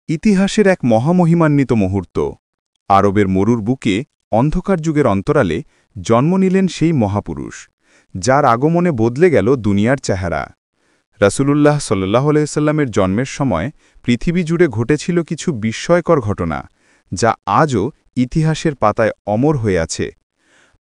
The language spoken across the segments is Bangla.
ইতিহাসের এক মহামহিমান্বিত মুহূর্ত। আরবের মরুর বুকে অন্ধকার যুগের অন্তরালে জন্ম নিলেন সেই মহাপুরুষ, যার আগমনে বদলে গেল দুনিয়ার চেহারা। রাসূলুল্লাহ সাল্লাল্লাহু আলাইহি সাল্লামের জন্মের সময় পৃথিবী জুড়ে ঘটেছিল কিছু বিস্ময়কর ঘটনা, যা আজও ইতিহাসের পাতায় অমর হয়ে আছে।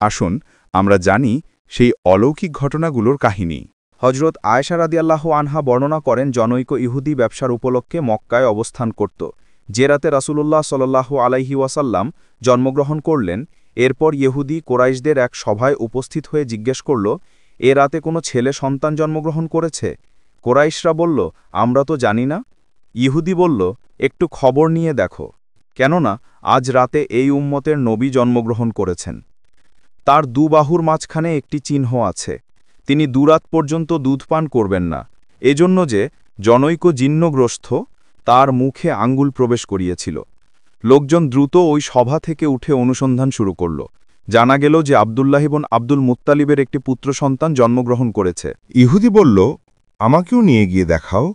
আসুন আমরা জানি সেই অলৌকিক ঘটনাগুলোর কাহিনী। হজরত আয়েশা রাদিয়াল্লাহু আনহা বর্ণনা করেন, জনৈক ইহুদি ব্যবসার উপলক্ষে মক্কায় অবস্থান করত। যে রাতে রাসূলুল্লাহ সাল্লাল্লাহু আলাইহি ওয়াসাল্লাম জন্মগ্রহণ করলেন, এরপর ইহুদি কোরাইশদের এক সভায় উপস্থিত হয়ে জিজ্ঞেস করল, এ রাতে কোনো ছেলে সন্তান জন্মগ্রহণ করেছে? কোরাইশরা বলল, আমরা তো জানি না। ইহুদি বলল, একটু খবর নিয়ে দেখো, কেননা আজ রাতে এই উম্মতের নবী জন্মগ্রহণ করেছেন। তার দুবাহুর মাঝখানে একটি চিহ্ন আছে। তিনি দুরাত পর্যন্ত দুধ পান করবেন না, এজন্য যে জনৈক জিন্নগ্রস্ত তার মুখে আঙ্গুল প্রবেশ করিয়েছিল। লোকজন দ্রুত ওই সভা থেকে উঠে অনুসন্ধান শুরু করল। জানা গেল যে আবদুল্লাহ ইবন আব্দুল মুত্তালিবের একটি পুত্র সন্তান জন্মগ্রহণ করেছে। ইহুদি বলল, আমাকেও নিয়ে গিয়ে দেখাও।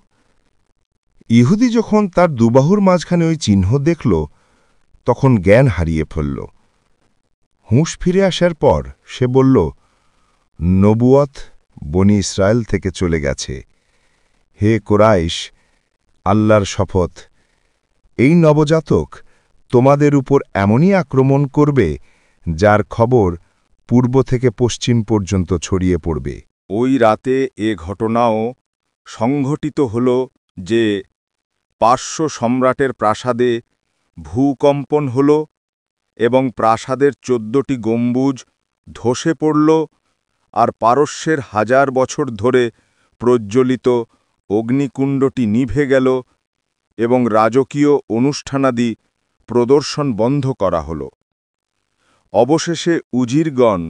ইহুদি যখন তার দুবাহুর মাঝখানে ওই চিহ্ন দেখল, তখন জ্ঞান হারিয়ে ফেলল। হুঁশ ফিরে আসার পর সে বলল, নবুয়ত বনি ইসরায়েল থেকে চলে গেছে। হে কোরাইশ, আল্লাহর শপথ, এই নবজাতক তোমাদের উপর এমনই আক্রমণ করবে, যার খবর পূর্ব থেকে পশ্চিম পর্যন্ত ছড়িয়ে পড়বে। ওই রাতে এ ঘটনাও সংঘটিত হল যে পার্শ্ব সম্রাটের প্রাসাদে ভূকম্পন হল এবং প্রাসাদের 14টি গম্বুজ ধসে পড়ল, আর পারস্যের 1000 বছর ধরে প্রজ্জ্বলিত অগ্নিকুণ্ডটি নিভে গেল এবং রাজকীয় অনুষ্ঠানাদি প্রদর্শন বন্ধ করা হল। অবশেষে উজিরগণ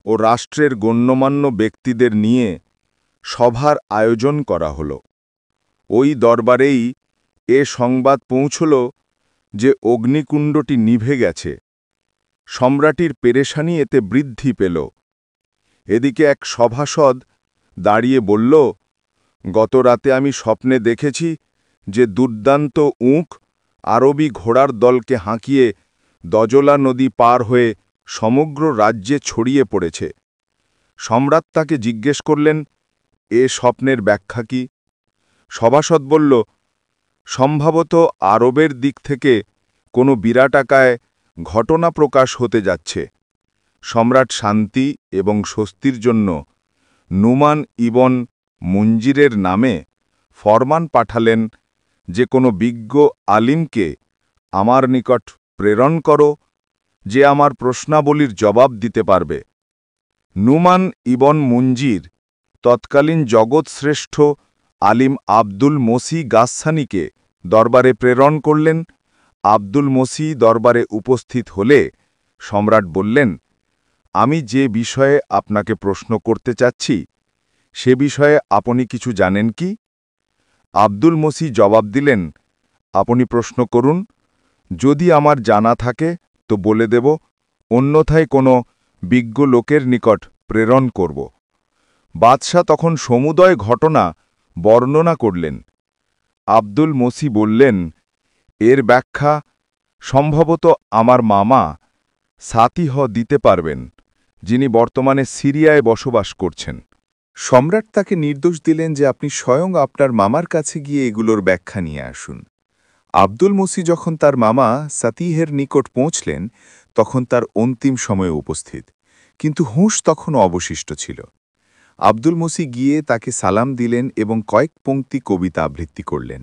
ও রাষ্ট্রের গণ্যমান্য ব্যক্তিদের নিয়ে সভার আয়োজন করা হল। ওই দরবারেই এ সংবাদ পৌঁছল যে অগ্নিকুণ্ডটি নিভে গেছে। সম্রাটির পেরেশানি এতে বৃদ্ধি পেল। এদিকে এক সভাসদ দাঁড়িয়ে বলল, গত রাতে আমি স্বপ্নে দেখেছি যে দুর্দান্ত উঁক আরবি ঘোড়ার দলকে হাঁকিয়ে দজলা নদী পার হয়ে সমগ্র রাজ্যে ছড়িয়ে পড়েছে। সম্রাট তাকে জিজ্ঞেস করলেন, এ স্বপ্নের ব্যাখ্যা কি? সভাসদ বলল, সম্ভবত আরবের দিক থেকে কোনো বিরাটাকায় ঘটনা প্রকাশ হতে যাচ্ছে। সম্রাট শান্তি এবং স্বস্তির জন্য নুমান ইবন মুনজিরের নামে ফরমান পাঠালেন যে কোনো বিজ্ঞ আলিমকে আমার নিকট প্রেরণ করো, যে আমার প্রশ্নাবলীর জবাব দিতে পারবে। নুমান ইবন মুনজির তৎকালীন জগৎশ্রেষ্ঠ আলিম আব্দুল মসি গাসসানীকে দরবারে প্রেরণ করলেন। আব্দুল মসি দরবারে উপস্থিত হলে সম্রাট বললেন, আমি যে বিষয়ে আপনাকে প্রশ্ন করতে চাচ্ছি, সে বিষয়ে আপনি কিছু জানেন কি? আব্দুল মসি জবাব দিলেন, আপনি প্রশ্ন করুন। যদি আমার জানা থাকে তো বলে দেব, অন্যথায় কোনো বিজ্ঞ লোকের নিকট প্রেরণ করব। বাদশাহ তখন সমুদয় ঘটনা বর্ণনা করলেন। আব্দুল মসি বললেন, এর ব্যাখ্যা সম্ভবত আমার মামা সাতিহ দিতে পারবেন, যিনি বর্তমানে সিরিয়ায় বসবাস করছেন। সম্রাট তাকে নির্দেশ দিলেন যে আপনি স্বয়ং আপনার মামার কাছে গিয়ে এগুলোর ব্যাখ্যা নিয়ে আসুন। আব্দুল মসি যখন তার মামা সাতিহের নিকট পৌঁছলেন, তখন তার অন্তিম সময়ে উপস্থিত, কিন্তু হুঁশ তখনও অবশিষ্ট ছিল। আব্দুল মসি গিয়ে তাকে সালাম দিলেন এবং কয়েক পংক্তি কবিতা আবৃত্তি করলেন।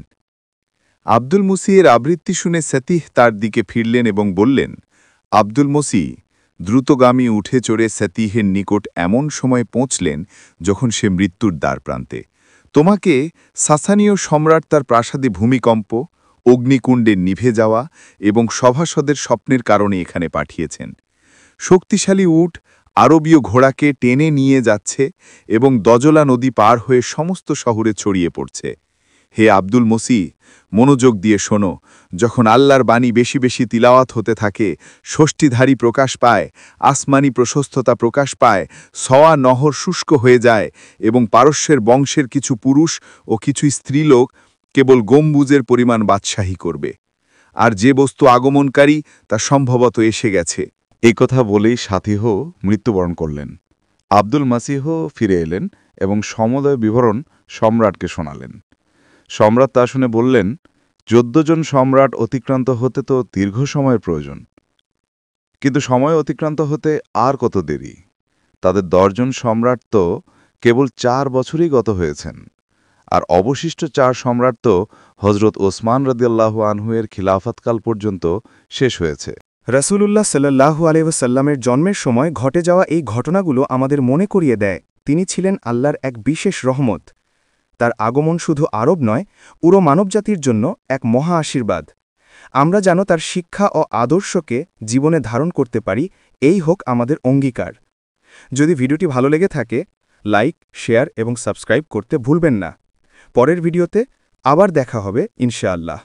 আব্দুল মসি এর আবৃত্তি শুনে সাতিহ তার দিকে ফিরলেন এবং বললেন, আব্দুল মসি দ্রুতগামী উঠে চড়ে সাতিহের নিকট এমন সময় পৌঁছলেন যখন সে মৃত্যুর দ্বারপ্রান্তে। তোমাকে সাসানীয় সম্রাট তার প্রাসাদে ভূমিকম্প, অগ্নিকুণ্ডে নিভে যাওয়া এবং সভাসদের স্বপ্নের কারণে এখানে পাঠিয়েছেন। শক্তিশালী উট আরবীয় ঘোড়াকে টেনে নিয়ে যাচ্ছে এবং দজলা নদী পার হয়ে সমস্ত শহরে ছড়িয়ে পড়ছে। হে আব্দুল মসি, মনোযোগ দিয়ে শোনো। যখন আল্লাহর বাণী বেশি বেশি তিলাওয়াত হতে থাকে, ষষ্ঠীধারী প্রকাশ পায়, আসমানি প্রশস্ততা প্রকাশ পায়, সওয়া নহর শুষ্ক হয়ে যায় এবং পারস্যের বংশের কিছু পুরুষ ও কিছু স্ত্রীলোক কেবল গম্বুজের পরিমাণ বাদশাহী করবে আর যে বস্তু আগমনকারী তা সম্ভবত এসে গেছে। এই কথা বলেই সাথীহ মৃত্যুবরণ করলেন। আব্দুল মাসিহ ফিরে এলেন এবং সমুদয় বিবরণ সম্রাটকে শোনালেন। সম্রাট তা শুনে বললেন, 14 জন সম্রাট অতিক্রান্ত হতে তো দীর্ঘ সময়ের প্রয়োজন, কিন্তু সময় অতিক্রান্ত হতে আর কত দেরি। তাদের 10 জন সম্রাট তো কেবল 4 বছরই গত হয়েছেন, আর অবশিষ্ট 4 সম্রাট তো হজরত ওসমান রাদিয়াল্লাহু আনহু-এর খিলাফতকাল পর্যন্ত শেষ হয়েছে। রাসূলুল্লাহ সাল্লাল্লাহু আলাইহি ওয়াসাল্লামের জন্মের সময় ঘটে যাওয়া এই ঘটনাগুলো আমাদের মনে করিয়ে দেয় তিনি ছিলেন আল্লাহর এক বিশেষ রহমত। তার আগমন শুধু আরব নয়, পুরো মানবজাতির জন্য এক মহা আশীর্বাদ। আমরা যেন তার শিক্ষা ও আদর্শকে জীবনে ধারণ করতে পারি, এই হোক আমাদের অঙ্গীকার। যদি ভিডিওটি ভালো লেগে থাকে, লাইক, শেয়ার এবং সাবস্ক্রাইব করতে ভুলবেন না। পরের ভিডিওতে আবার দেখা হবে ইনশাআল্লাহ।